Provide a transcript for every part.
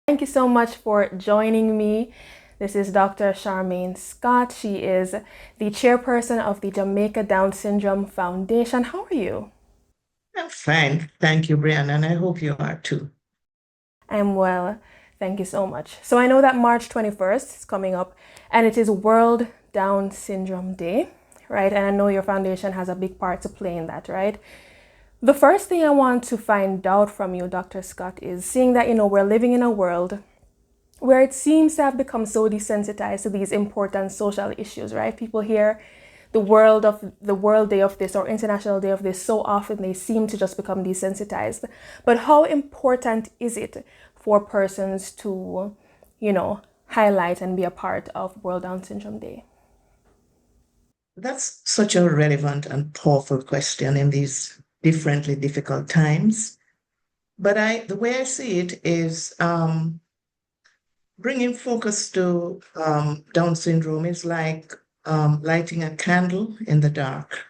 Thank you so much for joining me. This is Dr. Charmaine Scott. She is the chairperson of the Jamaica Down Syndrome Foundation. How are you? I'm fine. Thank you, Brianna, and I hope you are too. I'm well. Thank you so much. So I know that March 21st is coming up and it is World Down Syndrome Day, right? And I know your foundation has a big part to play in that, right? The first thing I want to find out from you, Dr. Scott, is seeing that, we're living in a world where it seems to have become so desensitized to these important social issues, right? People hear the World Day of this or International Day of this so often they seem to just become desensitized. But how important is it for persons to, highlight and be a part of World Down Syndrome Day? That's such a relevant and powerful question in these differently difficult times. But the way I see it is bringing focus to Down syndrome is like lighting a candle in the dark.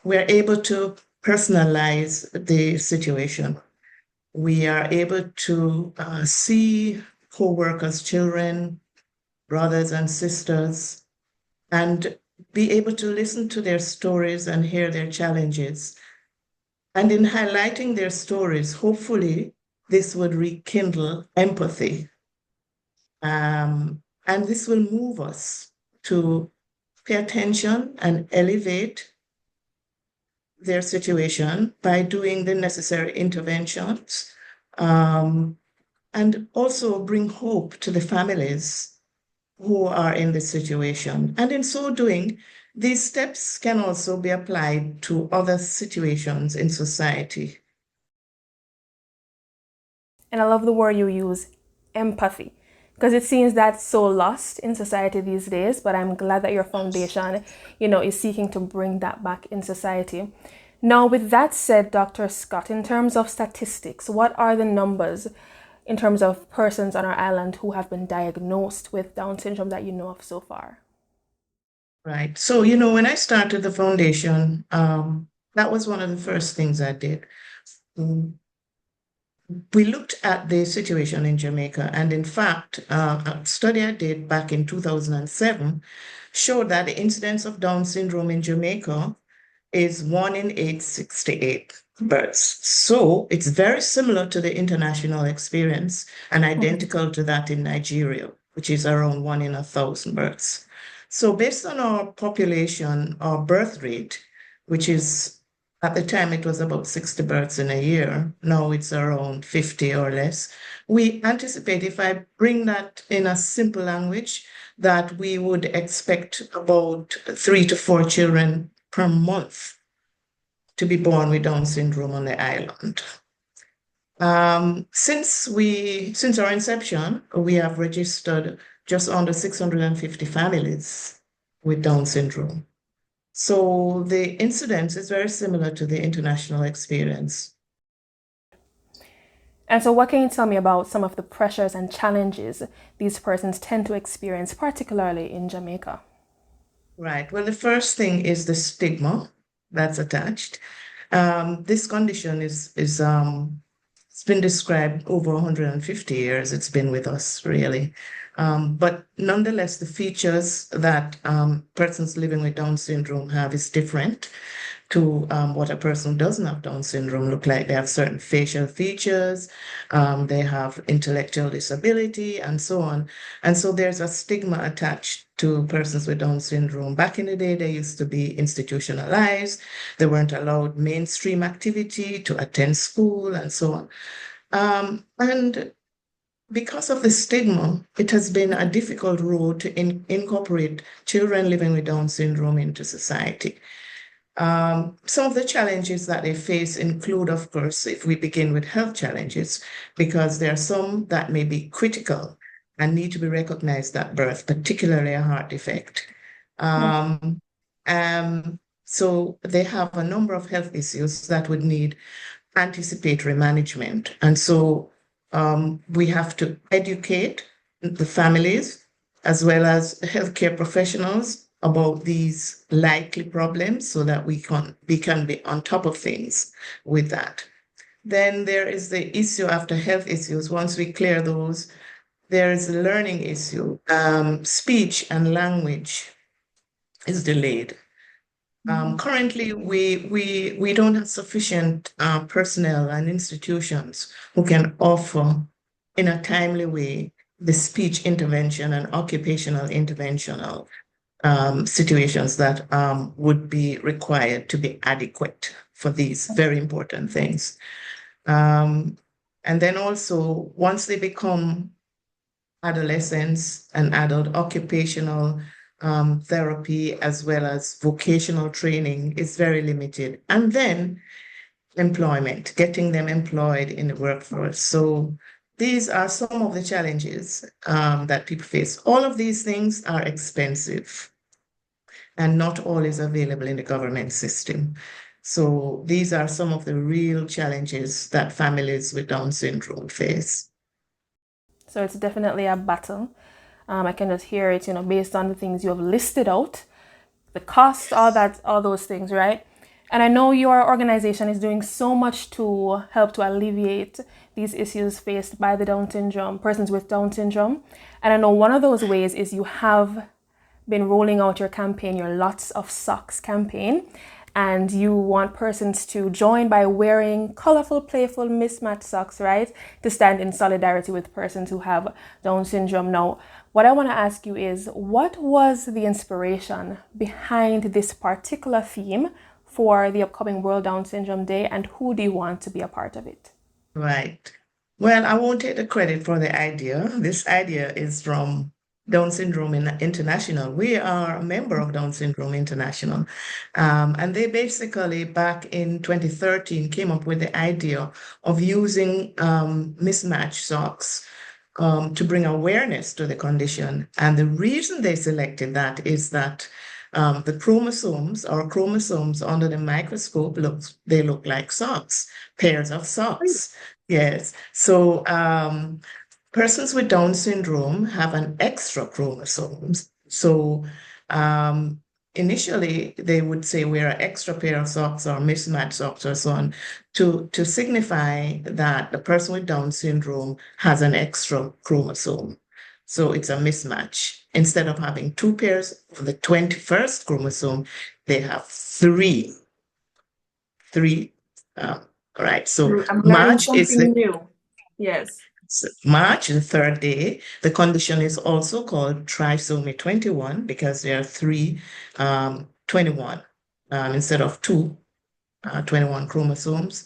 We're able to personalize the situation. We are able to see co-workers, children, brothers and sisters, and be able to listen to their stories and hear their challenges. And in highlighting their stories, hopefully this would rekindle empathy. And this will move us to pay attention and elevate their situation by doing the necessary interventions, um, and also bring hope to the families who are in this situation. And in so doing, these steps can also be applied to other situations in society. And I love the word you use, empathy, because it seems that's so lost in society these days. But I'm glad that your foundation, is seeking to bring that back in society. Now, with that said, Dr. Scott, in terms of statistics, what are the numbers in terms of persons on our island who have been diagnosed with Down syndrome that you know of so far? Right. So, when I started the foundation, that was one of the first things I did. Mm, We looked at the situation in Jamaica, and in fact, a study I did back in 2007 showed that the incidence of Down syndrome in Jamaica is 1 in 868 births. So it's very similar to the international experience and Mhm. identical to that in Nigeria, which is around 1 in 1,000 births. So based on our population, our birth rate, which is at the time it was about 60 births in a year, now it's around 50 or less. We anticipate, if I bring that in a simple language, that we would expect about 3 to 4 children per month to be born with Down syndrome on the island. Since our inception, we have registered just under 650 families with Down syndrome. So the incidence is very similar to the international experience. And so, what can you tell me about some of the pressures and challenges these persons tend to experience, particularly in Jamaica? Right. Well, the first thing is the stigma that's attached. This condition is it's been described over 150 years. It's been with us really. But nonetheless, the features that persons living with Down syndrome have is different to what a person who doesn't have Down syndrome look like. They have certain facial features, they have intellectual disability, and so on. And so there's a stigma attached to persons with Down syndrome. Back in the day, they used to be institutionalized. They weren't allowed mainstream activity to attend school and so on. And because of the stigma, it has been a difficult road to incorporate children living with Down syndrome into society. Some of the challenges that they face include, of course, if we begin with health challenges, because there are some that may be critical and need to be recognized at birth, particularly a heart defect. Um, so they have a number of health issues that would need anticipatory management. And so we have to educate the families as well as healthcare professionals about these likely problems so that we can be on top of things with that. Then there is the issue after health issues. Once we clear those, there is a learning issue. Speech and language is delayed. Currently, we don't have sufficient personnel and institutions who can offer in a timely way the speech intervention and occupational interventional situations that would be required to be adequate for these very important things. And then also, once they become adolescents and adult, occupational therapy as well as vocational training is very limited. And then employment, getting them employed in the workforce. So these are some of the challenges that people face. All of these things are expensive, and not all is available in the government system. So these are some of the real challenges that families with Down syndrome face. So it's definitely a battle. I can just hear it, based on the things you have listed out, the cost, all those things, right? And I know your organization is doing so much to help to alleviate these issues faced by the Down syndrome, persons with Down syndrome. And I know one of those ways is you have been rolling out your campaign, your Lots of Socks campaign, and you want persons to join by wearing colorful, playful, mismatched socks, right? To stand in solidarity with persons who have Down syndrome. Now, what I want to ask you is, what was the inspiration behind this particular theme for the upcoming World Down Syndrome Day, and who do you want to be a part of it? Right. Well, I won't take the credit for the idea. This idea is from Down Syndrome International. We are a member of Down Syndrome International. And they basically, back in 2013, came up with the idea of using mismatched socks to bring awareness to the condition. And the reason they selected that is that the chromosomes under the microscope look like socks, pairs of socks. Yes. So persons with Down syndrome have an extra chromosomes. So initially they would say wear an extra pair of socks or mismatched socks or so on to signify that the person with Down syndrome has an extra chromosome. So it's a mismatch. Instead of having two pairs for the 21st chromosome, they have three. Three. Right. So I'm learning March is something new. Yes. March, the third day. The condition is also called trisomy 21 because there are three 21 instead of two 21 chromosomes.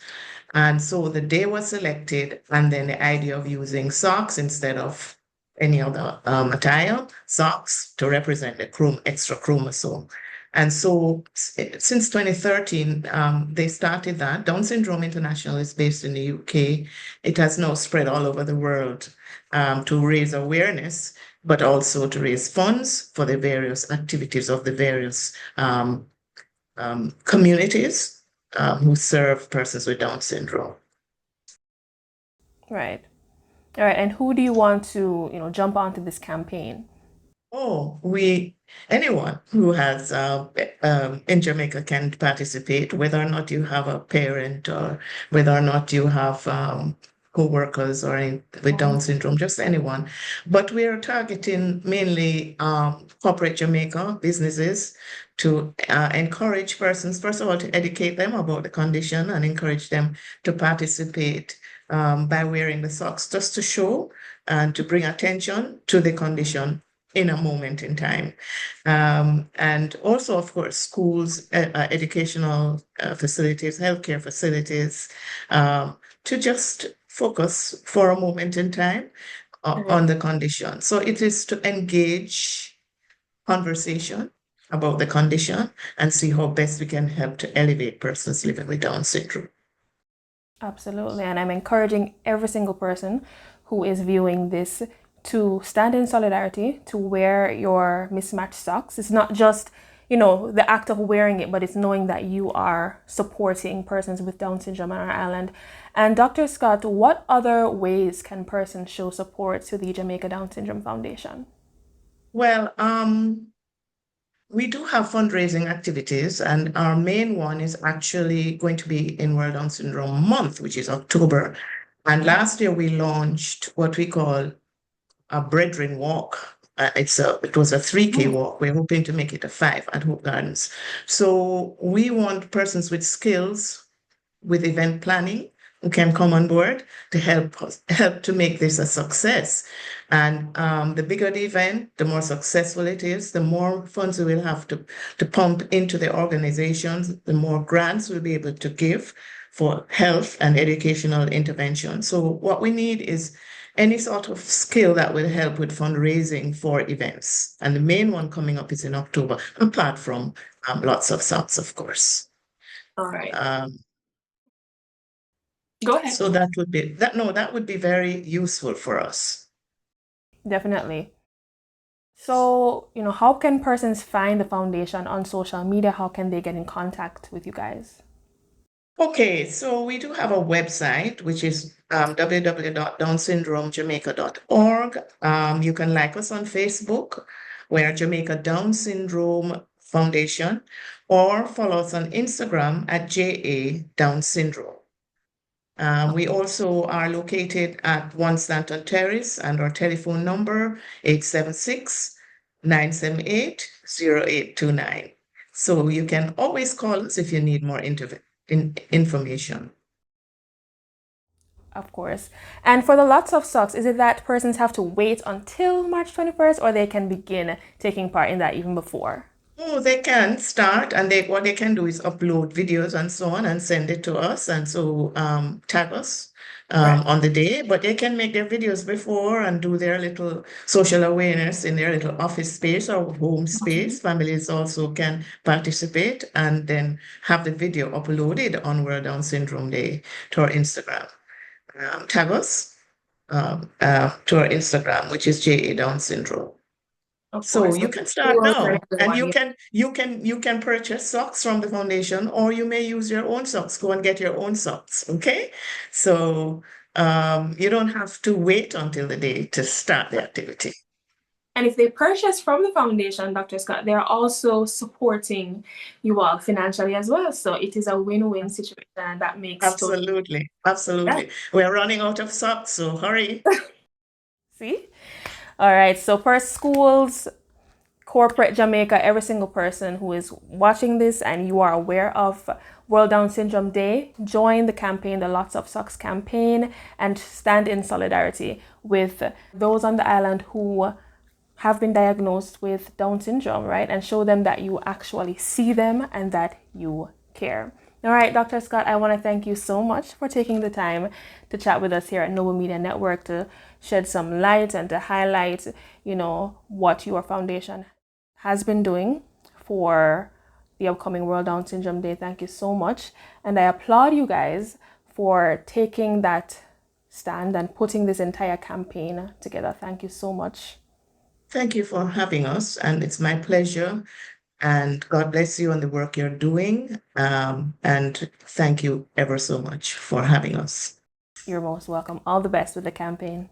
And so the day was selected, and then the idea of using socks instead of any other attire, socks to represent the extra chromosome. And so since 2013, they started that. Down Syndrome International is based in the UK. It has now spread all over the world to raise awareness, but also to raise funds for the various activities of the various communities who serve persons with Down syndrome. Right. All right. And who do you want to, jump onto this campaign? Oh, anyone who has in Jamaica can participate, whether or not you have a parent or whether or not you have co-workers or with Down syndrome, just anyone. But we are targeting mainly corporate Jamaica businesses to encourage persons, first of all, to educate them about the condition and encourage them to participate by wearing the socks just to show and to bring attention to the condition in a moment in time. And also, of course, schools, educational facilities, healthcare facilities, to just focus for a moment in time on the condition. So it is to engage conversation about the condition and see how best we can help to elevate persons living with Down syndrome. Absolutely. And I'm encouraging every single person who is viewing this to stand in solidarity, to wear your mismatched socks. It's not just, the act of wearing it, but it's knowing that you are supporting persons with Down syndrome on our island. And Dr. Scott, what other ways can persons show support to the Jamaica Down Syndrome Foundation? Well, We do have fundraising activities, and our main one is actually going to be in World Down Syndrome Month, which is October. And last year we launched what we call a Brethren Walk. It was a 3K walk. We're hoping to make it a 5 at Hope Gardens. So we want persons with skills with event planning who can come on board to help to make this a success. And the bigger the event, the more successful it is, the more funds we will have to pump into the organizations, the more grants we'll be able to give for health and educational intervention. So what we need is any sort of skill that will help with fundraising for events. And the main one coming up is in October, apart from lots of socks, of course. All right. Go ahead. So that would be very useful for us. Definitely. So, how can persons find the foundation on social media? How can they get in contact with you guys? Okay, so we do have a website, which is www.downsyndromejamaica.org. You can like us on Facebook, we're Jamaica Down Syndrome Foundation, or follow us on Instagram at JA Down Syndrome. We also are located at 1 Stanton Terrace, and our telephone number 876-978-0829. So you can always call us if you need more information. Of course. And for the lots of socks, is it that persons have to wait until March 21st, or they can begin taking part in that even before? Oh, they can start, and what they can do is upload videos and so on and send it to us, and so tag us on the day. But they can make their videos before and do their little social awareness in their little office space or home space. Families also can participate and then have the video uploaded on World Down Syndrome Day to our Instagram. Tag us to our Instagram, which is JA Down Syndrome. So you can start now, and you can purchase socks from the foundation, or you may use your own socks. Go and get your own socks, okay? So you don't have to wait until the day to start the activity. And if they purchase from the foundation, Dr. Scott, they're also supporting you all financially as well. So it is a win-win situation, and that makes absolutely. Yeah. We're running out of socks, so hurry. See? All right. So for schools, corporate Jamaica, every single person who is watching this and you are aware of World Down Syndrome Day, join the campaign, the Lots of Socks campaign, and stand in solidarity with those on the island who have been diagnosed with Down syndrome, right? And show them that you actually see them and that you care. All right, Dr. Scott, I want to thank you so much for taking the time to chat with us here at Noble Media Network, to shed some light and to highlight, what your foundation has been doing for the upcoming World Down Syndrome Day. Thank you so much. And I applaud you guys for taking that stand and putting this entire campaign together. Thank you so much. Thank you for having us, and it's my pleasure. And God bless you on the work you're doing. And thank you ever so much for having us. You're most welcome. All the best with the campaign.